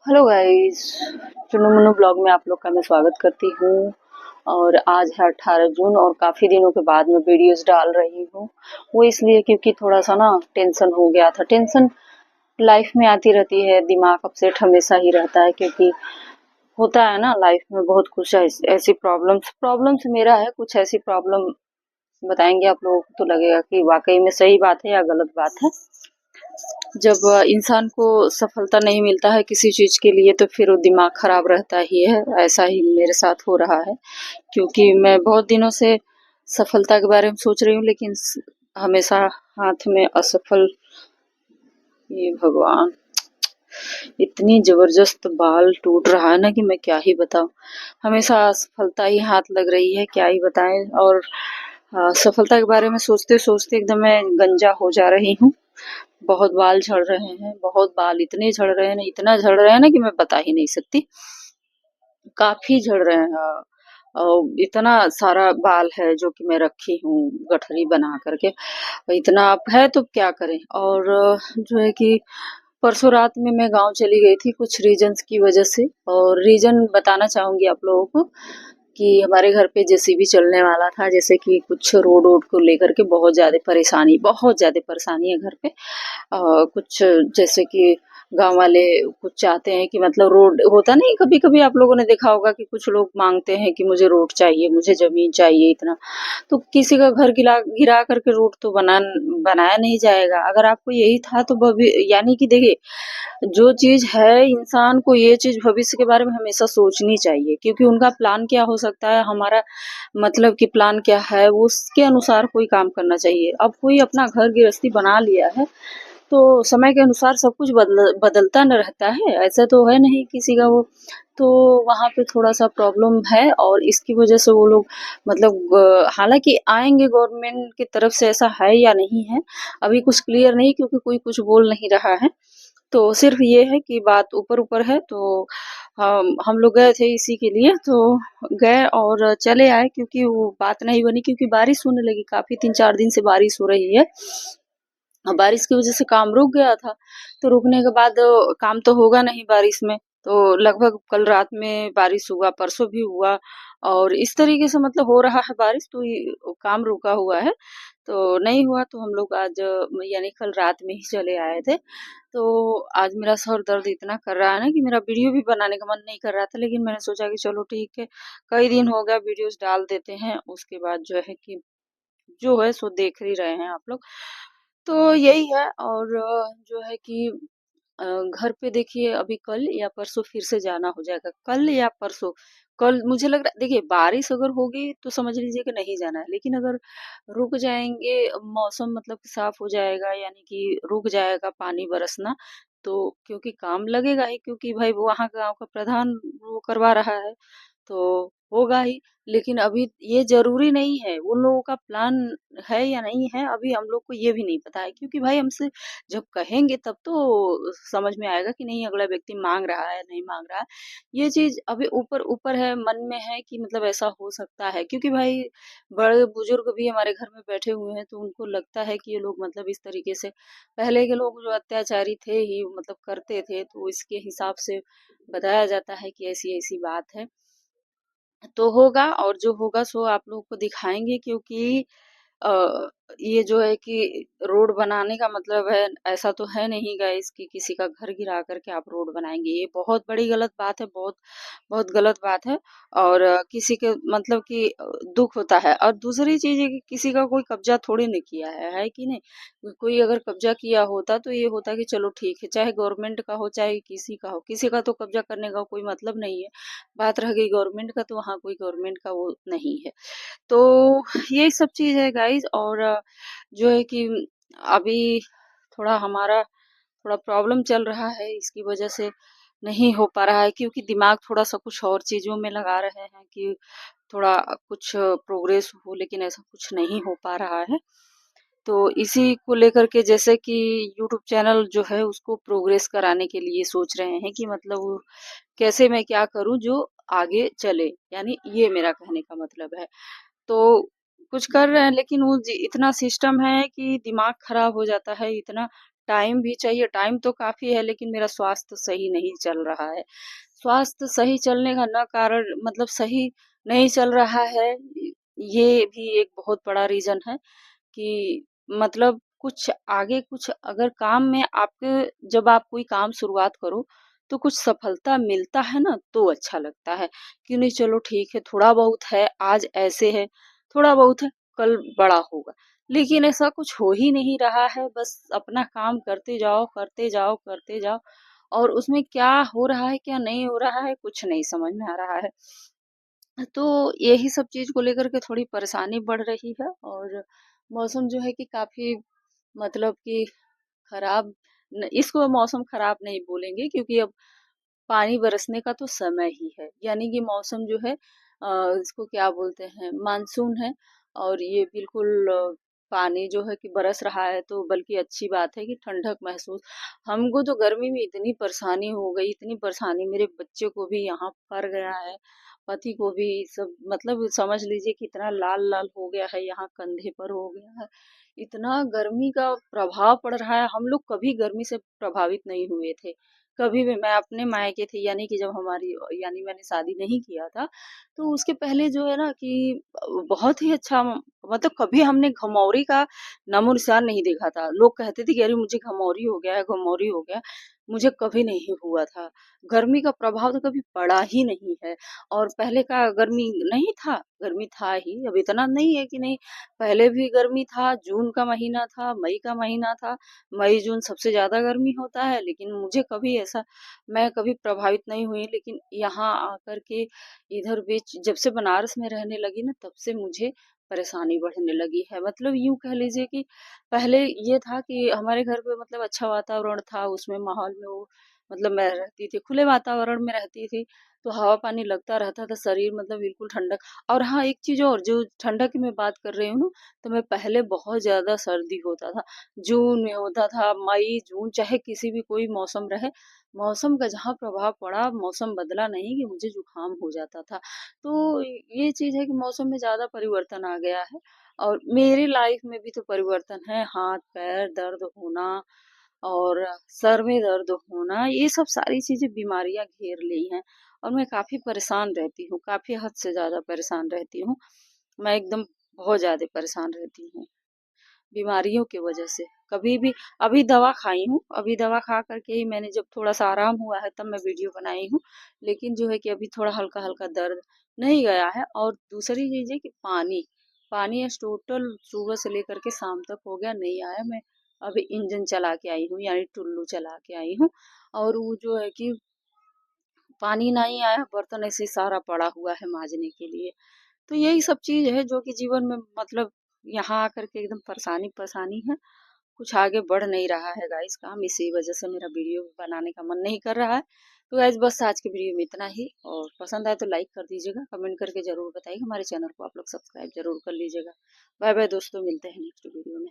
Hello guys. चुनु Munnu blog में आप लोग का मैं स्वागत करती हूँ। और आज है 18 जून और काफ़ी दिनों के बाद मैं वीडियोस डाल रही हूँ। वो इसलिए क्योंकि थोड़ा सा ना टेंशन हो गया था। टेंशन लाइफ में आती रहती है, दिमाग अपसेट हमेशा ही रहता है क्योंकि होता है ना लाइफ में बहुत कुछ ऐसी प्रॉब्लम्स प्रॉब्लम्स मेरा है कुछ ऐसी प्रॉब्लम बताएंगे आप लोगों को तो लगेगा कि वाकई में सही बात है या गलत बात है। जब इंसान को सफलता नहीं मिलता है किसी चीज के लिए तो फिर वो दिमाग खराब रहता ही है। ऐसा ही मेरे साथ हो रहा है क्योंकि मैं बहुत दिनों से सफलता के बारे में सोच रही हूँ लेकिन हमेशा हाथ में असफल। ये भगवान, इतनी जबरदस्त बाल टूट रहा है ना कि मैं क्या ही बताऊं। हमेशा असफलता ही हाथ लग रही है, क्या ही बताएं। और सफलता के बारे में सोचते सोचते एकदम मैं गंजा हो जा रही हूँ। बहुत बाल झड़ रहे हैं, बहुत बाल इतने झड़ रहे हैं ना, इतना झड़ रहे हैं ना कि मैं बता ही नहीं सकती। काफी झड़ रहे हैं। और इतना सारा बाल है जो कि मैं रखी हूँ गठरी बना करके। इतना अब है तो क्या करें। और जो है कि परसों रात में मैं गांव चली गई थी कुछ रीजंस की वजह से। और रीजन बताना चाहूंगी आप लोगों को कि हमारे घर पे जेसीबी चलने वाला था, जैसे कि कुछ रोड वोड को लेकर के बहुत ज्यादा परेशानी है घर पे। कुछ जैसे कि गांव वाले कुछ चाहते हैं कि मतलब रोड होता नहीं, कभी कभी आप लोगों ने देखा होगा कि कुछ लोग मांगते हैं कि मुझे रोड चाहिए, मुझे जमीन चाहिए इतना। तो किसी का घर गिरा गिरा करके रोड तो बनाया नहीं जाएगा। अगर आपको यही था तो यानी कि देखिए, जो चीज है इंसान को ये चीज भविष्य के बारे में हमेशा सोचनी चाहिए क्योंकि उनका प्लान क्या हो सकता है, हमारा मतलब कि प्लान क्या है वो उसके अनुसार कोई काम करना चाहिए। अब कोई अपना घर गृहस्थी बना लिया है तो समय के अनुसार सब कुछ बदलता न रहता है, ऐसा तो है नहीं किसी का वो। तो वहाँ पे थोड़ा सा प्रॉब्लम है और इसकी वजह से वो लोग मतलब हालांकि आएंगे गवर्नमेंट की तरफ से, ऐसा है या नहीं है अभी कुछ क्लियर नहीं क्योंकि कोई कुछ बोल नहीं रहा है। तो सिर्फ ये है कि बात ऊपर ऊपर है। तो हम लोग गए थे इसी के लिए, तो गए और चले आए क्योंकि वो बात नहीं बनी क्योंकि बारिश होने लगी। काफी 3-4 दिन से बारिश हो रही है। बारिश की वजह से काम रुक गया था। तो रुकने के बाद काम तो होगा नहीं बारिश में। तो लगभग कल रात में बारिश हुआ, परसों भी हुआ। और इस तरीके से मतलब हो रहा है बारिश, तो ये काम रुका हुआ है। तो नहीं हुआ तो हम लोग आज यानी कल रात में ही चले आए थे। तो आज मेरा सर दर्द इतना कर रहा है ना कि मेरा वीडियो भी बनाने का मन नहीं कर रहा था, लेकिन मैंने सोचा कि चलो ठीक है, कई दिन हो गया वीडियोस डाल देते हैं, उसके बाद जो है कि जो है सो देख ही रहे हैं आप लोग। तो यही है। और जो है कि घर पे देखिए अभी कल या परसों फिर से जाना हो जाएगा, कल या परसों। कल मुझे लग रहा है, देखिए बारिश अगर होगी तो समझ लीजिए कि नहीं जाना है, लेकिन अगर रुक जाएंगे, मौसम मतलब कि साफ हो जाएगा यानी कि रुक जाएगा पानी बरसना, तो क्योंकि काम लगेगा ही, क्योंकि भाई वो वहाँ गांव का प्रधान वो करवा रहा है तो होगा ही। लेकिन अभी ये जरूरी नहीं है, उन लोगों का प्लान है या नहीं है अभी हम लोग को ये भी नहीं पता है, क्योंकि भाई हमसे जब कहेंगे तब तो समझ में आएगा कि नहीं अगला व्यक्ति मांग रहा है नहीं मांग रहा है। ये चीज अभी ऊपर ऊपर है, मन में है कि मतलब ऐसा हो सकता है क्योंकि भाई बड़े बुजुर्ग भी हमारे घर में बैठे हुए हैं तो उनको लगता है कि ये लोग मतलब इस तरीके से, पहले के लोग जो अत्याचारी थे ही मतलब करते थे, तो इसके हिसाब से बताया जाता है कि ऐसी ऐसी बात है। तो होगा और जो होगा सो आप लोगों को दिखाएंगे क्योंकि अ, ये जो है कि रोड बनाने का मतलब है, ऐसा तो है नहीं गाइस कि किसी का घर गिरा करके आप रोड बनाएंगे। ये बहुत बड़ी गलत बात है, बहुत बहुत गलत बात है। और किसी के मतलब कि दुख होता है। और दूसरी चीज है कि किसी का कोई कब्जा थोड़ी नहीं किया है कि नहीं। कोई अगर कब्जा किया होता तो ये होता कि चलो ठीक है, चाहे गवर्नमेंट का हो चाहे किसी का हो, किसी का तो कब्जा करने का कोई मतलब नहीं है। बात रह गई गवर्नमेंट का, तो वहाँ कोई गवर्नमेंट का वो नहीं है। तो यही सब चीज है गाइज। और जो है कि अभी थोड़ा हमारा थोड़ा प्रॉब्लम चल रहा है, इसकी वजह से नहीं हो पा रहा है क्योंकि दिमाग थोड़ा सा कुछ और चीजों में लगा रहे हैं कि थोड़ा कुछ प्रोग्रेस हो, लेकिन ऐसा कुछ नहीं हो पा रहा है। तो इसी को लेकर के जैसे कि यूट्यूब चैनल जो है उसको प्रोग्रेस कराने के लिए सोच रहे हैं कि मतलब वो कैसे मैं क्या करूं जो आगे चले, यानी ये मेरा कहने का मतलब है। तो कुछ कर रहे हैं लेकिन वो इतना सिस्टम है कि दिमाग खराब हो जाता है, इतना टाइम भी चाहिए, टाइम तो काफ़ी है लेकिन मेरा स्वास्थ्य सही नहीं चल रहा है। स्वास्थ्य सही चलने का ना कारण मतलब सही नहीं चल रहा है, ये भी एक बहुत बड़ा रीज़न है कि मतलब कुछ आगे कुछ अगर काम में आपके जब आप कोई काम शुरुआत करो, तो कुछ सफलता मिलता है ना, तो अच्छा लगता है कि नहीं चलो ठीक है, थोड़ा बहुत है, आज ऐसे है, थोड़ा बहुत है, कल बड़ा होगा। लेकिन ऐसा कुछ हो ही नहीं रहा है, बस अपना काम करते जाओ, करते जाओ, करते जाओ और उसमें क्या हो रहा है, क्या नहीं हो रहा है, कुछ नहीं समझ में आ रहा है। तो यही सब चीज़ को लेकर के थोड़ी परेशानी बढ़ रही है और मौसम जो है कि काफ़ी मतलब कि खराब इसको मौसम खराब नहीं बोलेंगे क्योंकि अब पानी बरसने का तो समय ही है। यानी कि मौसम जो है इसको क्या बोलते हैं मानसून है और ये बिल्कुल पानी जो है कि बरस रहा है तो बल्कि अच्छी बात है कि ठंडक महसूस हमको तो गर्मी में इतनी परेशानी हो गई, इतनी परेशानी मेरे बच्चे को भी यहाँ पड़ गया है, पति को भी सब मतलब समझ लीजिए कि इतना लाल-लाल हो गया है, यहाँ कंधे पर हो गया है। इतना गर्मी का प्रभाव पड़ रहा है, हम लोग कभी गर्मी से प्रभावित नहीं हुए थे। कभी भी मैं अपने मायके थी यानी कि जब हमारी यानी मैंने शादी नहीं किया था, तो उसके पहले जो है ना कि बहुत ही अच्छा मतलब कभी हमने घमौरी का नामो-निशान नहीं देखा था। लोग कहते थे कि अरे मुझे घमौरी हो गया है, घमौरी हो गया। मुझे कभी नहीं हुआ था। गर्मी का प्रभाव तो कभी पड़ा ही नहीं है और पहले का गर्मी नहीं था, गर्मी था ही, अब इतना नहीं है कि नहीं, पहले भी गर्मी था, जून का महीना था, मई का महीना था, मई-जून सबसे ज़्यादा गर्मी होता है, लेकिन मुझे कभी ऐसा मैं कभी प्रभावित नहीं हुई, लेकिन यहाँ आकर के इधर बीच जब से बनारस में रहने लगी ना, तब से मुझे परेशानी बढ़ने लगी है। मतलब यूँ कह लीजिए कि पहले ये था कि हमारे घर पे मतलब अच्छा वातावरण था, उसमें माहौल में वो मतलब मैं रहती थी, खुले वातावरण में रहती थी, तो हवा-पानी लगता रहता था, शरीर मतलब बिल्कुल ठंडक और हाँ, एक चीज़ और जो ठंडक की मैं बात कर रही हूँ ना, तो मैं पहले बहुत ज़्यादा सर्दी होता था। जून में होता था, मई, जून चाहे किसी भी कोई मौसम रहे, मौसम का जहाँ प्रभाव पड़ा, मौसम बदला नहीं कि मुझे जुकाम हो जाता था। तो ये चीज़ है कि मौसम में ज़्यादा परिवर्तन आ गया है और मेरी लाइफ में भी तो परिवर्तन है, हाथ-पैर दर्द होना और सर में दर्द होना, ये सब सारी चीज़ें बीमारियाँ घेर ली हैं और मैं काफ़ी परेशान रहती हूँ, काफ़ी हद से ज़्यादा परेशान रहती हूँ। मैं एकदम बहुत ज़्यादा परेशान रहती हूँ। बीमारियों की वजह से। कभी भी अभी दवा खाई हूँ, अभी दवा खा कर के ही मैंने जब थोड़ा-सा आराम हुआ है तब मैं वीडियो बनाई हूँ। लेकिन जो है कि अभी थोड़ा हल्का-हल्का दर्द नहीं गया है और दूसरी चीज़ है कि पानी, पानी आज टोटल सुबह से लेकर के शाम तक हो गया नहीं आया। मैं अभी इंजन चला के आई हूँ यानी टुल्लू चला के आई हूँ और वो जो है कि पानी नहीं आया, बर्तन ऐसे ही सारा पड़ा हुआ है माँजने के लिए। तो यही सब चीज़ है जो कि जीवन में मतलब यहाँ आकर के एकदम परेशानी-परेशानी है। कुछ आगे बढ़ नहीं रहा है गाइस काम, इसी वजह से मेरा वीडियो बनाने का मन नहीं कर रहा है। तो गाइस बस आज की वीडियो में इतना ही और पसंद आए तो लाइक कर दीजिएगा, कमेंट करके ज़रूर बताइएगा, हमारे चैनल को आप लोग सब्सक्राइब ज़रूर कर लीजिएगा। बाय बाय दोस्तों, मिलते हैं नेक्स्ट वीडियो में।